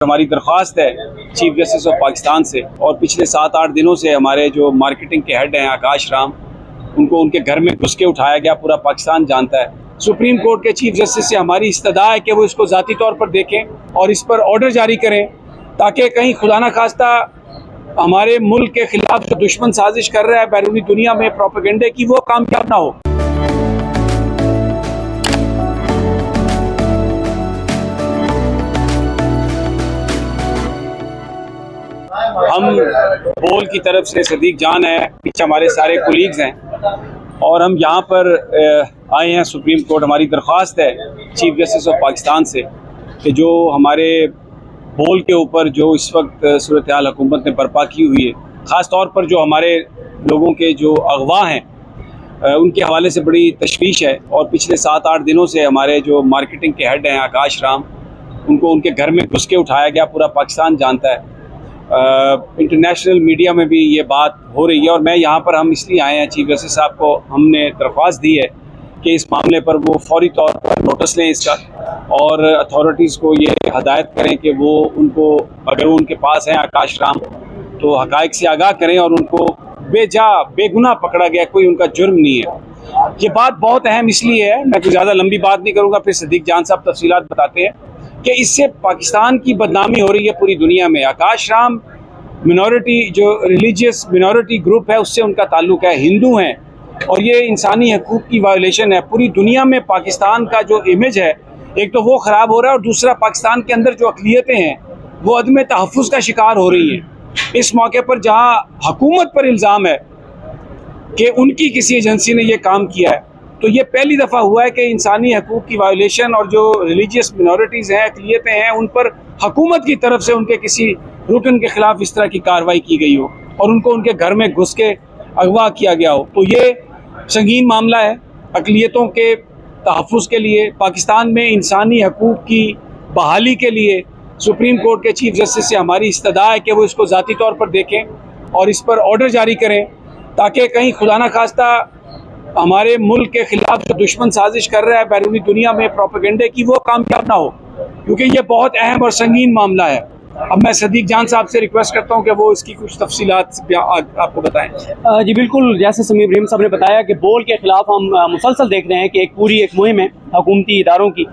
हमारी दरख्वास्त है चीफ जस्टिस ऑफ पाकिस्तान से, और पिछले 7-8 दिनों से हमारे जो मार्केटिंग के हेड हैं आकाश राम, उनको उनके घर में घुस के उठाया गया, पूरा पाकिस्तान जानता है। सुप्रीम कोर्ट के चीफ जस्टिस से हमारी इस्तदा है कि वो इसको ज़ाती तौर पर देखें और इस पर ऑर्डर जारी करें, ताकि कहीं खुदा न खास्ता हमारे मुल्क के खिलाफ जो दुश्मन साजिश कर रहा है बैरूनी दुनिया में प्रोपेगेंडे की, वो कामयाब ना हो। हम बोल की तरफ से सदीक जान है, पीछे हमारे सारे कोलीग्स हैं और हम यहाँ पर आए हैं सुप्रीम कोर्ट। हमारी दरख्वास्त है चीफ जस्टिस ऑफ पाकिस्तान से कि जो हमारे बोल के ऊपर जो इस वक्त सूरत हाल हुकूमत ने बर्पा की हुई है, ख़ास तौर पर जो हमारे लोगों के जो अगवा हैं उनके हवाले से बड़ी तशवीश है। और पिछले 7-8 दिनों से हमारे जो मार्केटिंग के हेड हैं आकाश राम, उनको उनके घर में घुस के उठाया गया, पूरा पाकिस्तान जानता है। इंटरनेशनल मीडिया में भी ये बात हो रही है और मैं यहाँ पर हम इसलिए आए हैं, चीफ जस्टिस साहब को हमने दरख्वास्त दी है कि इस मामले पर वो फौरी तौर पर नोटिस लें इसका, और अथॉरिटीज़ को ये हदायत करें कि वो उनको, अगर वो उनके पास हैं आकाश राम, तो हक़ाइक़ से आगाह करें और उनको बेगुनाह पकड़ा गया, कोई उनका जुर्म नहीं है। ये बात बहुत अहम इसलिए है, मैं कोई ज़्यादा लंबी बात नहीं करूँगा, फिर सदीक जान साहब तफसीलात बताते हैं कि इससे पाकिस्तान की बदनामी हो रही है पूरी दुनिया में। आकाश राम मिनॉरिटी, जो रिलीजियस मिनॉरिटी ग्रुप है, उससे उनका ताल्लुक है, हिंदू हैं, और ये इंसानी हकूक़ की वायलेशन है। पूरी दुनिया में पाकिस्तान का जो इमेज है, एक तो वो ख़राब हो रहा है और दूसरा पाकिस्तान के अंदर जो अक़लियतें हैं वो अदम तहफ़्फ़ुज़ का शिकार हो रही हैं। इस मौके पर जहाँ हुकूमत पर इल्ज़ाम है कि उनकी किसी एजेंसी ने ये काम किया है, तो ये पहली दफ़ा हुआ है कि इंसानी हकूक़ की वायलेशन और जो रिलीजियस मिनॉरिटीज़ हैं, अक़लियतें हैं, उन पर हुकूमत की तरफ से उनके किसी रुकन के ख़िलाफ़ इस तरह की कार्रवाई की गई हो और उनको उनके घर में घुस के अगवा किया गया हो। तो ये संगीन मामला है। अक़लियतों के तहफ़्फ़ुज़ के लिए, पाकिस्तान में इंसानी हकूक़ की बहाली के लिए सुप्रीम कोर्ट के चीफ जस्टिस से हमारी इस्तदा है कि वो इसको ज़ाती तौर पर देखें और इस पर ऑर्डर जारी करें, ताकि कहीं खुदा न खास्ता हमारे मुल्क के खिलाफ जो दुश्मन साजिश कर रहा है बैरूनी दुनिया में प्रोपेगेंडे की, वो कामयाब ना हो, क्योंकि ये बहुत अहम और संगीन मामला है। अब मैं सदीक जान साहब से रिक्वेस्ट करता हूं कि वो इसकी कुछ तफसीलात आपको बताएं। जी बिल्कुल, जैसे समीर इब्राहिम साहब ने बताया कि बोल के ख़िलाफ़ हम मुसलसल देख रहे हैं कि एक मुहिम है हुकूमती इदारों की।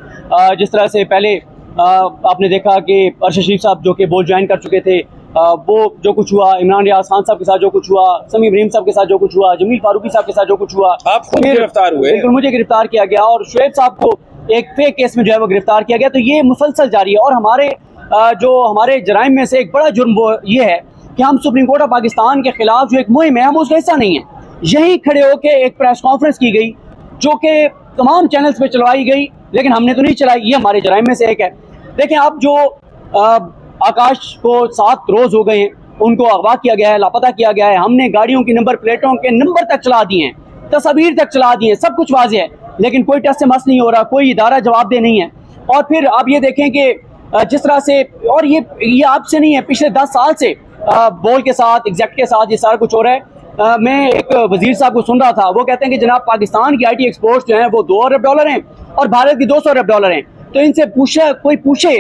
जिस तरह से पहले आपने देखा कि अरशद शरीफ साहब जो कि बोल ज्वाइन कर चुके थे, वो जो कुछ हुआ, इमरान रियाज खान साहब के साथ जो कुछ हुआ, समीर इब्राहिम साहब के साथ जो कुछ हुआ, जमील फारूकी साहब के साथ जो कुछ हुआ, आप खुद गिरफ्तार हुए। बिल्कुल, मुझे गिरफ्तार किया गया और शुएब साहब को एक फेक केस में जो है वो गिरफ्तार किया गया। तो ये मुसलसल जारी है और हमारे जराइम में से एक बड़ा जुर्म वो ये है कि हम सुप्रीम कोर्ट ऑफ पाकिस्तान के खिलाफ जो एक मुहिम है, हम उसका हिस्सा नहीं है। यही खड़े होकर एक प्रेस कॉन्फ्रेंस की गई जो कि तमाम चैनल्स पे चलवाई गई, लेकिन हमने तो नहीं चलाई। ये हमारे जराइम में से एक है। देखें, अब जो आकाश को 7 रोज हो गए हैं, उनको अगवा किया गया है, लापता किया गया है। हमने गाड़ियों की नंबर प्लेटों के नंबर तक चला दिए हैं, तस्वीर तक चला दिए हैं, सब कुछ वाज़ेह है, लेकिन कोई टस से मस नहीं हो रहा, कोई इदारा जवाबदेह नहीं है। और फिर आप ये देखें कि जिस तरह से, और ये आपसे नहीं है, पिछले 10 साल से बोल के साथ, एग्जैक्ट के साथ ये सारा कुछ हो रहा है। मैं एक वजीर साहब को सुन रहा था, वो कहते हैं कि जनाब पाकिस्तान की IT एक्सपोर्ट्स जो हैं वो $2 अरब हैं और भारत की $200 अरब हैं। तो इनसे कोई पूछे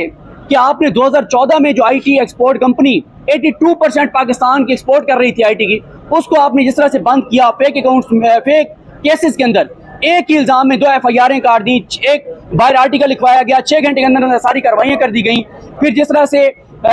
कि आपने 2014 में जो IT एक्सपोर्ट कंपनी 82% पाकिस्तान की एक्सपोर्ट कर रही थी IT की, उसको आपने जिस तरह से बंद किया, फेक अकाउंट्स, फेक केसेस के अंदर एक ही इल्ज़ाम में 2 FIR काट दी, एक बाहर आर्टिकल लिखवाया गया, 6 घंटे के अंदर सारी कार्रवाइयाँ कर दी गई। फिर जिस तरह से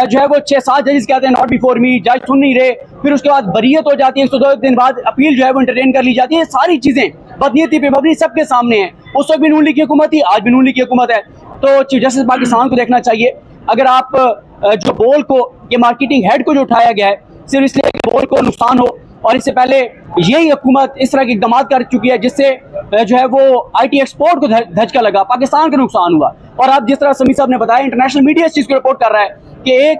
जो है वो 6-7 जजेस कहते हैं नॉट बिफोर मी, जज सुन नहीं रहे, फिर उसके बाद बरीयत हो जाती है, 102 दिन बाद अपील जो है वो एंटरटेन कर ली जाती है। सारी चीज़ें बदनीयती पे मबनी सबके सामने हैं। उस वक्त भी नून लीग की हुकूमत थी, आज भी नून लीग की हुकूमत है। तो चीफ जस्टिस पाकिस्तान को देखना चाहिए। अगर आप जो बोल को, ये मार्केटिंग हेड को जो उठाया गया है सिर्फ इसलिए कि बोल को नुकसान हो, और इससे पहले यही हुकूमत इस तरह के इक़दाम कर चुकी है जिससे जो है वो IT एक्सपोर्ट को धचका लगा, पाकिस्तान का नुकसान हुआ। और आप जिस तरह समीर साहब ने बताया, इंटरनेशनल मीडिया इस चीज़ को रिपोर्ट कर रहा है कि एक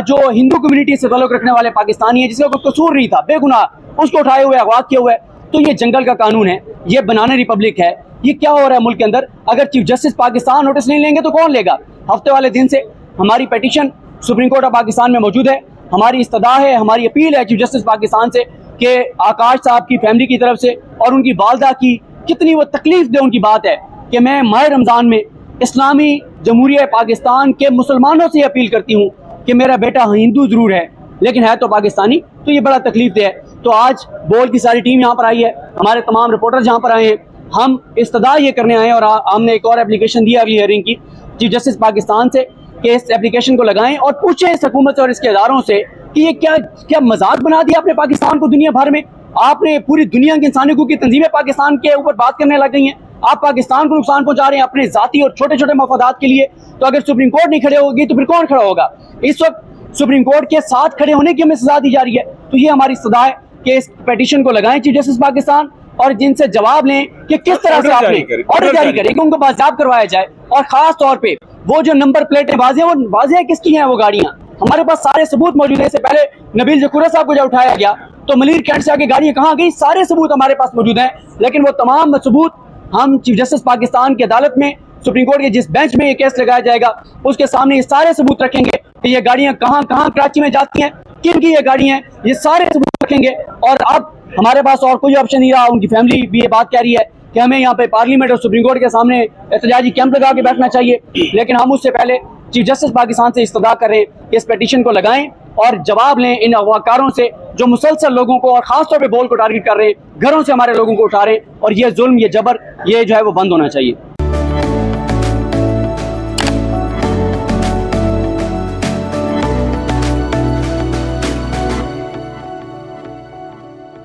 जो हिंदू कम्युनिटी से ताल्लुक रखने वाले पाकिस्तानी है, जिसका कोई कसूर नहीं था, बेगुनाह, उसको उठाए हुए अगवा किया हुआ है। तो ये जंगल का कानून है, ये बनाना रिपब्लिक है। ये क्या हो रहा है मुल्क के अंदर? अगर चीफ जस्टिस पाकिस्तान नोटिस नहीं लेंगे तो कौन लेगा? हफ्ते वाले दिन से हमारी petition supreme court of Pakistan में मौजूद है। हमारी इस्तदा है, हमारी अपील है चीफ जस्टिस पाकिस्तान से कि आकाश साहब की फैमिली की तरफ से और उनकी वालदा की कितनी वो तकलीफ दे उनकी बात है कि मैं माह रमज़ान में इस्लामी जमहूरिया पाकिस्तान के मुसलमानों से अपील करती हूँ कि मेरा बेटा हिंदू ज़रूर है लेकिन है तो पाकिस्तानी, तो ये बड़ा तकलीफ दे है। तो आज बोल की सारी टीम यहाँ पर आई है, हमारे तमाम रिपोर्टर्स यहाँ पर आए हैं, हम इस्तदा ये करने आए हैं और हमने एक और एप्लीकेशन दिया अभी हियरिंग की चीफ जस्टिस पाकिस्तान से कि इस एप्लीकेशन को लगाएं और पूछें इस हुकूमत और इसके इदारों से कि ये क्या मजाक बना दिया आपने पाकिस्तान को दुनिया भर में। आपने पूरी दुनिया की इंसानी हकूक की तंजीमें पाकिस्तान के ऊपर बात करने लग गई हैं, आप पाकिस्तान को नुकसान पहुंचा रहे हैं अपने जाती और छोटे छोटे मफादात के लिए। तो अगर सुप्रीम कोर्ट नहीं खड़े होगी तो फिर कौन खड़ा होगा? इस वक्त सुप्रीम कोर्ट के साथ खड़े होने की हमें सजा दी जा रही है। तो ये हमारी सदा है कि इस पिटीशन को लगाएं चीफ जस्टिस पाकिस्तान और जिनसे जवाब लें कि किस तरह से आपने ऑर्डर जारी करें कि उनको बाजियाब करवाया जाए। और खास तौर पे वो जो नंबर प्लेटें वाज़ेह किसकी हैं वो गाड़ियां, हमारे पास सारे सबूत मौजूद है। इससे पहले नबील जकूरा साहब को जब उठाया गया तो मलिर कैंट से आगे गाड़ियां कहाँ गई, सारे सबूत हमारे पास मौजूद हैं। लेकिन वो तमाम सबूत हम चीफ जस्टिस पाकिस्तान की अदालत में सुप्रीम कोर्ट के जिस बेंच में ये केस लगाया जाएगा उसके सामने ये सारे सबूत रखेंगे कि ये गाड़ियां कहाँ कहाँ कराची में जाती हैं, किन की ये गाड़ियां हैं, ये सारे सबूत रखेंगे। और अब हमारे पास और कोई ऑप्शन नहीं रहा। उनकी फैमिली भी ये बात कह रही है कि हमें यहाँ पे पार्लियामेंट और सुप्रीम कोर्ट के सामने एहतजाजी कैंप लगा के बैठना चाहिए, लेकिन हम उससे पहले चीफ जस्टिस पाकिस्तान से इस्तदा करें कि इस पिटीशन को लगाएं और जवाब लें इन अगवाकारों से जो मुसलसल लोगों को और खासतौर पे बोल को टारगेट कर रहे हैं, घरों से हमारे लोगों को उठा रहे हैं। और ये जुल्म, ये जबर, ये जो है वो बंद होना चाहिए।